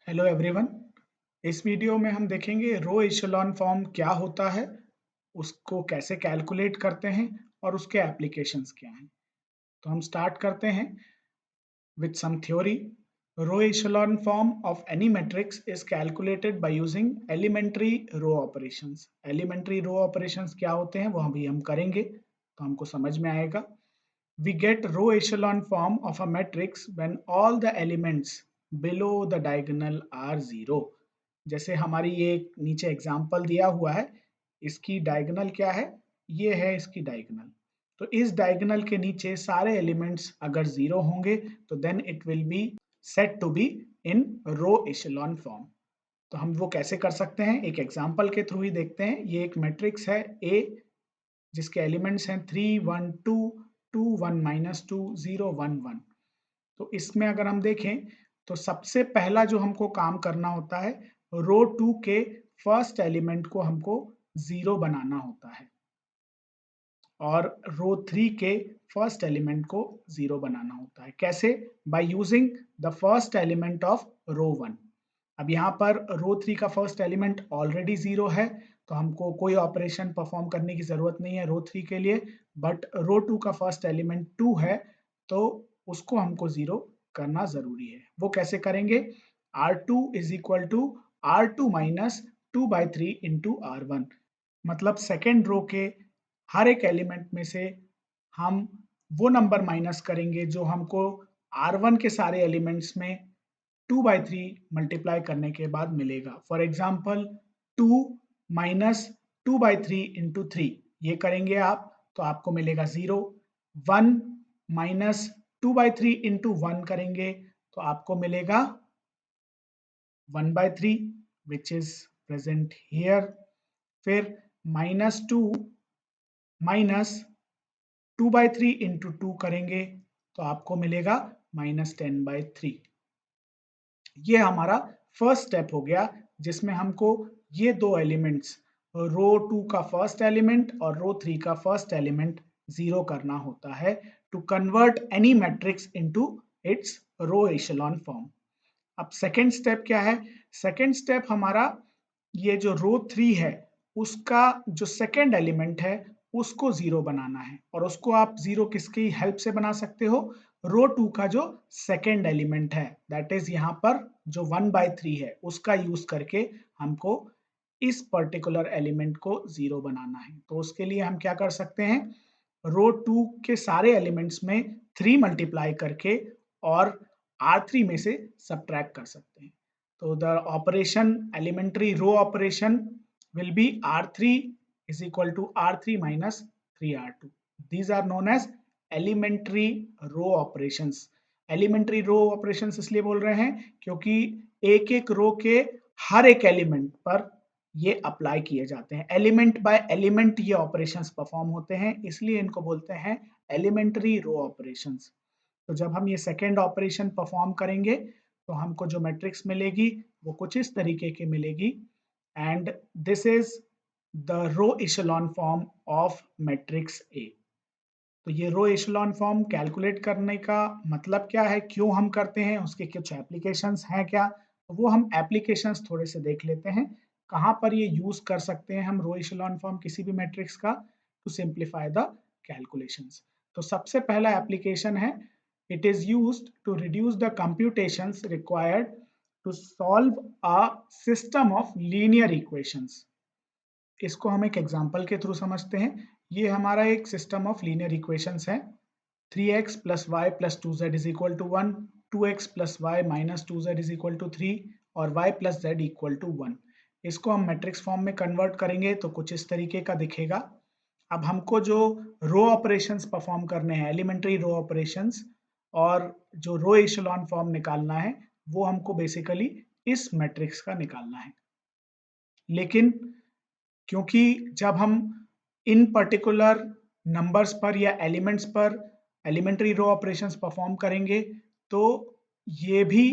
Hello everyone. इस video में हम देखेंगे रो एशेलॉन फॉर्म क्या होता है, उसको कैसे कैलकुलेट करते हैं और उसके एप्लीकेशंस क्या हैं। तो हम स्टार्ट करते हैं with some theory. Row echelon form of any matrix is calculated by using elementary row operations. Elementary row operations क्या होते हैं वो अभी हम करेंगे तो हमको समझ में आएगा। We get row echelon form of a matrix when all the elements below the diagonal are zero। जैसे हमारी ये नीचे एग्जाम्पल दिया हुआ है, इसकी डायगोनल क्या है, ये है इसकी डायगोनल। तो इस डायगोनल के नीचे सारे एलिमेंट्स अगर जीरो होंगे तो then it will be set to be in row echelon form. तो हम वो कैसे कर सकते हैं, एक एग्जाम्पल के थ्रू ही देखते हैं। ये एक मैट्रिक्स है ए जिसके एलिमेंट्स हैं 3 1 2 2 1 -2 0 1 1। तो इसमें अगर हम देखें तो सबसे पहला जो हमको काम करना होता है, रो 2 के फर्स्ट एलिमेंट को हमको 0 बनाना होता है और रो 3 के फर्स्ट एलिमेंट को 0 बनाना होता है। कैसे? By using the first element of row 1। अब यहाँ पर रो 3 का फर्स्ट एलिमेंट ऑलरेडी 0 है तो हमको कोई ऑपरेशन परफॉर्म करने की जरूरत नहीं है रो 3 के लिए। बट रो 2 का फर्स्ट एलिमेंट 2 है तो उसको हमको 0 करना जरूरी है। वो कैसे करेंगे? R2 is equal to R2 minus 2/3 into R1। मतलब सेकेंड रो के हर एक एलिमेंट में से हम वो नंबर माइनस करेंगे जो हमको R1 के सारे एलिमेंट्स में 2/3 मल्टीप्लाई करने के बाद मिलेगा। फॉर एग्जाम्पल 2 माइनस 2/3 इंटू 3, ये करेंगे आप तो आपको मिलेगा 0। 1 माइनस 2/3 इंटू 1 करेंगे तो आपको मिलेगा 1/3 विच इज प्रेजेंट हियर। फिर -2 माइनस 2/3 इंटू 2 करेंगे तो आपको मिलेगा -10/3। ये हमारा फर्स्ट स्टेप हो गया जिसमें हमको ये दो एलिमेंट्स, रो 2 का फर्स्ट एलिमेंट और रो 3 का फर्स्ट एलिमेंट 0 करना होता है to convert any matrix into its row echelon form. अब सेकेंड स्टेप क्या है? सेकेंड स्टेप हमारा ये जो रो 3 है उसका जो सेकेंड एलिमेंट है उसको 0 बनाना है और उसको आप 0 किसकी हेल्प से बना सकते हो? रो 2 का जो सेकेंड एलिमेंट है दैट इज यहाँ पर जो 1/3 है उसका यूज करके हमको इस पर्टिकुलर एलिमेंट को 0 बनाना है। तो उसके लिए हम क्या कर सकते हैं, रो 2 के सारे एलिमेंट्स में 3 मल्टीप्लाई करके और R3 में से सब्ट्रैक्ट कर सकते हैं। तो the operation elementary row operation will be R3 is equal to R3 minus 3R2. These are known as elementary row operations. Elementary row operations इसलिए बोल रहे हैं क्योंकि एक एक रो के हर एक एलिमेंट पर ये अप्लाई किए जाते हैं। एलिमेंट बाय एलिमेंट ये ऑपरेशंस परफॉर्म होते हैं, इसलिए इनको बोलते हैं एलिमेंट्री रो ऑपरेशंस। तो जब हम ये सेकेंड ऑपरेशन परफॉर्म करेंगे तो हमको जो मैट्रिक्स मिलेगी वो कुछ इस तरीके की मिलेगी and this is the row echelon form of matrix A। तो ये रो एशेलॉन फॉर्म कैलकुलेट करने का मतलब क्या है, क्यों हम करते हैं, उसके कुछ एप्लीकेशंस हैं क्या, तो वो हम एप्लीकेशंस थोड़े से देख लेते हैं। कहाँ पर ये यूज कर सकते हैं हम रो एशेलॉन फॉर्म किसी भी मैट्रिक्स का टू सिंप्लीफाई द कैलकुलेशंस। तो सबसे पहला एप्लीकेशन है, it is used to reduce the computations required to solve a system of linear equations. इसको हम एक एग्जांपल के थ्रू समझते हैं। ये हमारा एक सिस्टम ऑफ लीनियर इक्वेशंस है। 3x + y + 2z = 1, 2x + y - 2z = 3 और y + z = 1। इसको हम मैट्रिक्स फॉर्म में कन्वर्ट करेंगे तो कुछ इस तरीके का दिखेगा। अब हमको जो रो ऑपरेशंस परफॉर्म करने हैं, एलिमेंट्री रो ऑपरेशंस, और जो रो एशेलॉन फॉर्म निकालना है वो हमको बेसिकली इस मैट्रिक्स का निकालना है। लेकिन क्योंकि जब हम इन पर्टिकुलर नंबर्स पर या एलिमेंट्स पर एलिमेंट्री रो ऑपरेशंस परफॉर्म करेंगे तो ये भी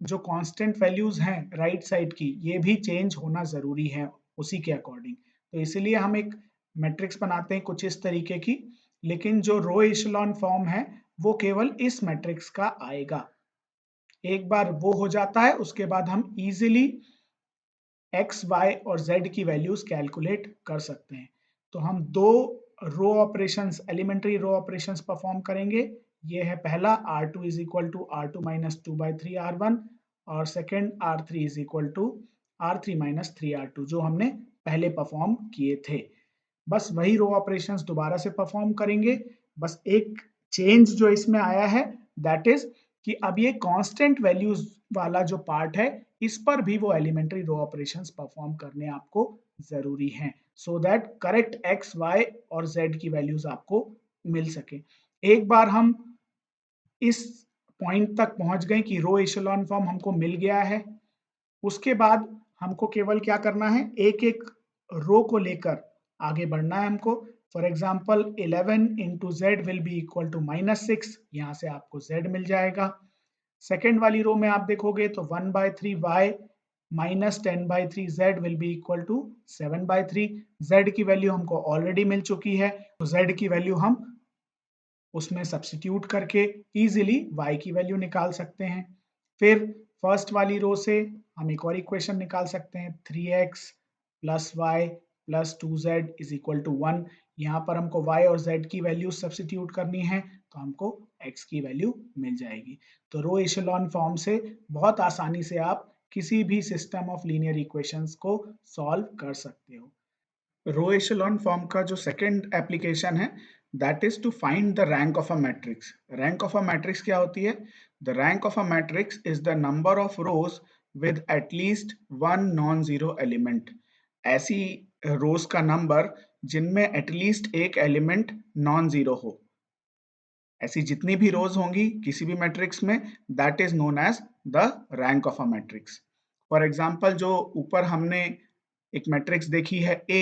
जो कांस्टेंट वैल्यूज हैं राइट साइड की ये भी चेंज होना जरूरी है उसी के अकॉर्डिंग। तो इसलिए हम एक मैट्रिक्स बनाते हैं कुछ इस तरीके की, लेकिन जो रो एशेलॉन फॉर्म है वो केवल इस मैट्रिक्स का आएगा। एक बार वो हो जाता है उसके बाद हम इजीली एक्स, वाई और जेड की वैल्यूज कैलकुलेट कर सकते हैं। तो हम दो row operations, elementary row operations perform करेंगे। ये है पहला R2 is equal to R2 minus 2/3 R1 और second R3 is equal to R3 minus 3 R2 जो हमने पहले परफॉर्म किए थे। बस वही रो ऑपरेशंस दोबारा से परफॉर्म करेंगे। बस एक चेंज जो इसमें आया है दैट इज कि अब ये कांस्टेंट वैल्यूज वाला जो पार्ट है इस पर भी वो एलिमेंट्री रो ऑपरेशंस परफॉर्म करने आपको जरूरी हैं so that correct X, Y और जेड की वैल्यूज आपको मिल सके। एक बार हम इस पॉइंट तक पहुंच गए कि रो एशेलॉन फॉर्म हमको मिल गया है, उसके बाद हमको केवल क्या करना है, एक एक रो को लेकर आगे बढ़ना है हमको। For example 11 into Z will be equal to -6, यहाँ से आपको z मिल जाएगा। सेकेंड वाली रो में आप देखोगे तो 1/3 y minus 10/3 z will be equal to 7/3। z की वैल्यू हमको ऑलरेडी मिल चुकी है तो z की वैल्यू हम उसमें सब्स्टिट्यूट करके इजीली y की वैल्यू निकाल सकते हैं। फिर फर्स्ट वाली रो से हम एक और इक्वेशन निकाल सकते हैं 3x plus Y plus 2z is equal to 1। यहाँ पर हमको y और z की वैल्यू सब्स्टिट्यूट करनी है तो हमको x की वैल्यू मिल जाएगी। तो रो एशेलॉन फॉर्म से बहुत आसानी से आप किसी भी सिस्टम ऑफ लीनियर इक्वेशंस को सॉल्व कर सकते हो। रो एशेलॉन फॉर्म का जो सेकंड एप्लीकेशन है that is to find the rank of a matrix. Rank of a matrix क्या होती है? The rank of a matrix is the number of rows with at least one non zero element. ऐसी rows का number जिनमें at least एक element non zero हो। ऐसी जितनी भी रोज होंगी किसी भी मैट्रिक्स में that is known as the rank of a matrix. For example जो ऊपर हमने एक मैट्रिक्स देखी है A,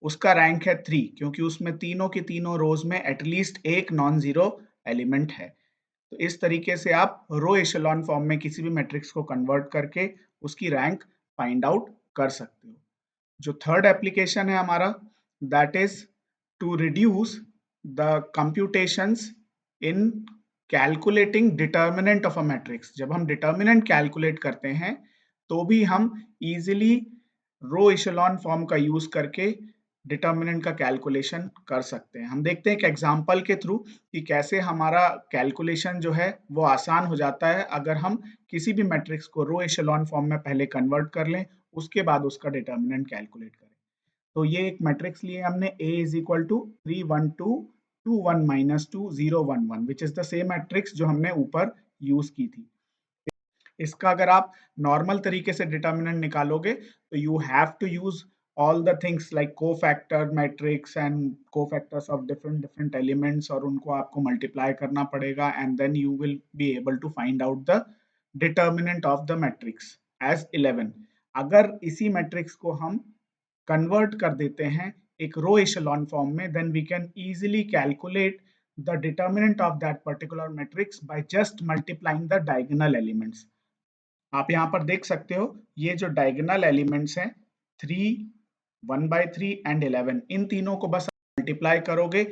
उसका रैंक है 3 क्योंकि उसमें तीनों की तीनों रोज में एटलीस्ट एक नॉन जीरो एलिमेंट है। तो इस तरीके से आप रो एशेलॉन फॉर्म में किसी भी मैट्रिक्स को कन्वर्ट करके उसकी रैंक फाइंड आउट कर सकते हो। जो थर्ड एप्लीकेशन है हमारा that is to reduce the computations in calculating determinant of a matrix. जब हम डिटर्मिनेंट कैलकुलेट करते हैं तो भी हम इजीली रो एशेलॉन फॉर्म का यूज करके डिटर्मिनेंट का कैलकुलेशन कर सकते हैं। हम देखते हैं एक एग्जांपल के थ्रू कि कैसे हमारा कैलकुलेशन जो है वो आसान हो जाता है अगर हम किसी भी मैट्रिक्स को रो एशेलॉन फॉर्म में पहले कन्वर्ट कर लें उसके बाद उसका डिटर्मिनेंट कैलकुलेट करें। तो ये एक मैट्रिक्स लिए हमने A is equal to 3 1 2 2 1 minus 2 0 1 1 which is the same matrix जो हमने ऊपर यूज की थी। इसका अगर आप नॉर्मल तरीके से डिटर्मिनेंट निकालोगे तो you have to use all the things like cofactor matrix and cofactors of different elements और उनको आपको multiply करना पड़ेगा and then you will be able to find out the determinant of the matrix as 11। अगर इसी matrix को हम convert कर देते हैं एक रो एशेलॉन फॉर्म में then we can easily calculate the determinant of that particular matrix by just multiplying the diagonal elements। आप यहाँ पर देख सकते हो ये जो डायगोनल एलिमेंट्स हैं 3, 1/3 एंड 11, इन तीनों को बस मल्टीप्लाई करोगे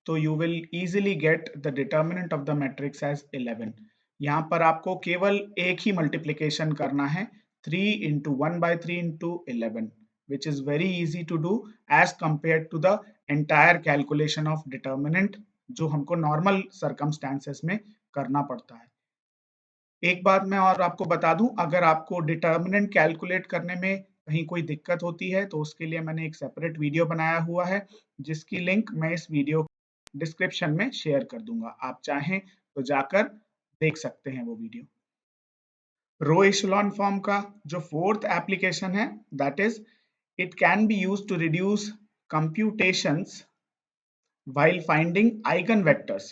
तो you will easily get the determinant of the matrix as 11। यहाँ पर आपको केवल एक ही मल्टीप्लिकेशन करना है 3 into 1/3 into 11 which is very easy to do as compared to the entire calculation of determinant जो हमको नॉर्मल सर्कमस्टेंसेस में करना पड़ता है। एक बात मैं और आपको बता दूं, अगर आपको डिटर्मिनेंट कैलकुलेट करने में कहीं कोई दिक्कत होती है तो उसके लिए मैंने एक सेपरेट वीडियो बनाया हुआ है जिसकी लिंक मैं इस वीडियो डिस्क्रिप्शन में शेयर कर दूंगा। आप चाहें तो जाकर देख सकते हैं वो वीडियो। रो एशेलॉन फॉर्म का जो फोर्थ एप्लीकेशन है that is it can be used to reduce computations while finding eigenvectors.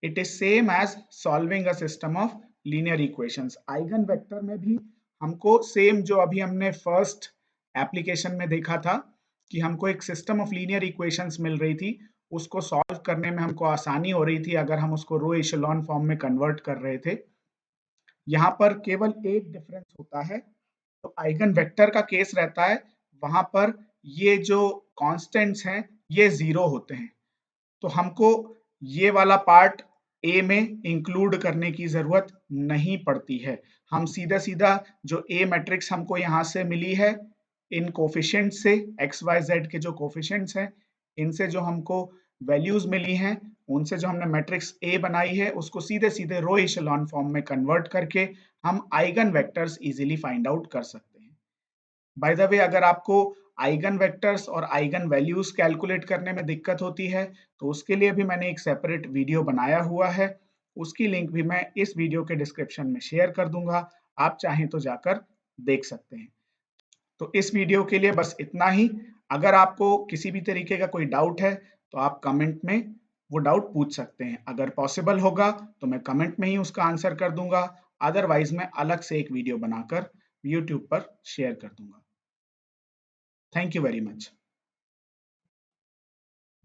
It is same as solving a system of linear equations। eigenvector में भी हमको सेम जो अभी हमने फर्स्ट एप्लीकेशन में देखा था कि हमको एक सिस्टम ऑफ लीनियर इक्वेशंस मिल रही थी, उसको सॉल्व करने में हमको आसानी हो रही थी अगर हम उसको रो एशेलॉन फॉर्म में कन्वर्ट कर रहे थे। यहाँ पर केवल एक डिफरेंस होता है, तो आइगन वेक्टर का केस रहता है वहां पर ये जो कांस्टेंट्स हैं ये जीरो होते हैं। तो हमको ये वाला पार्ट ए में इंक्लूड करने की जरूरत नहीं पड़ती है। हम सीधा सीधा जो ए मैट्रिक्स हमको यहाँ से मिली है इन कोफिशिएंट से, एक्स वाई जेड के जो कोफिशिएंट्स हैं इनसे जो हमको वैल्यूज मिली हैं उनसे जो हमने मैट्रिक्स ए बनाई है उसको सीधे सीधे रो इशेलॉन फॉर्म में कन्वर्ट करके हम eigen vectors easily find out कर सकते हैं। बाय द वे, अगर आपको आइगन वेक्टर्स और आइगन वैल्यूज कैलकुलेट करने में दिक्कत होती है तो उसके लिए भी मैंने एक सेपरेट वीडियो बनाया हुआ है, उसकी लिंक भी मैं इस वीडियो के डिस्क्रिप्शन में शेयर कर दूंगा, आप चाहें तो जाकर देख सकते हैं। तो इस वीडियो के लिए बस इतना ही। अगर आपको किसी भी तरीके का कोई डाउट है तो आप कमेंट में वो डाउट पूछ सकते हैं, अगर पॉसिबल होगा तो मैं कमेंट में ही उसका आंसर कर दूंगा, अदरवाइज मैं अलग से एक वीडियो बनाकर यूट्यूब पर शेयर कर दूंगा। Thank you very much.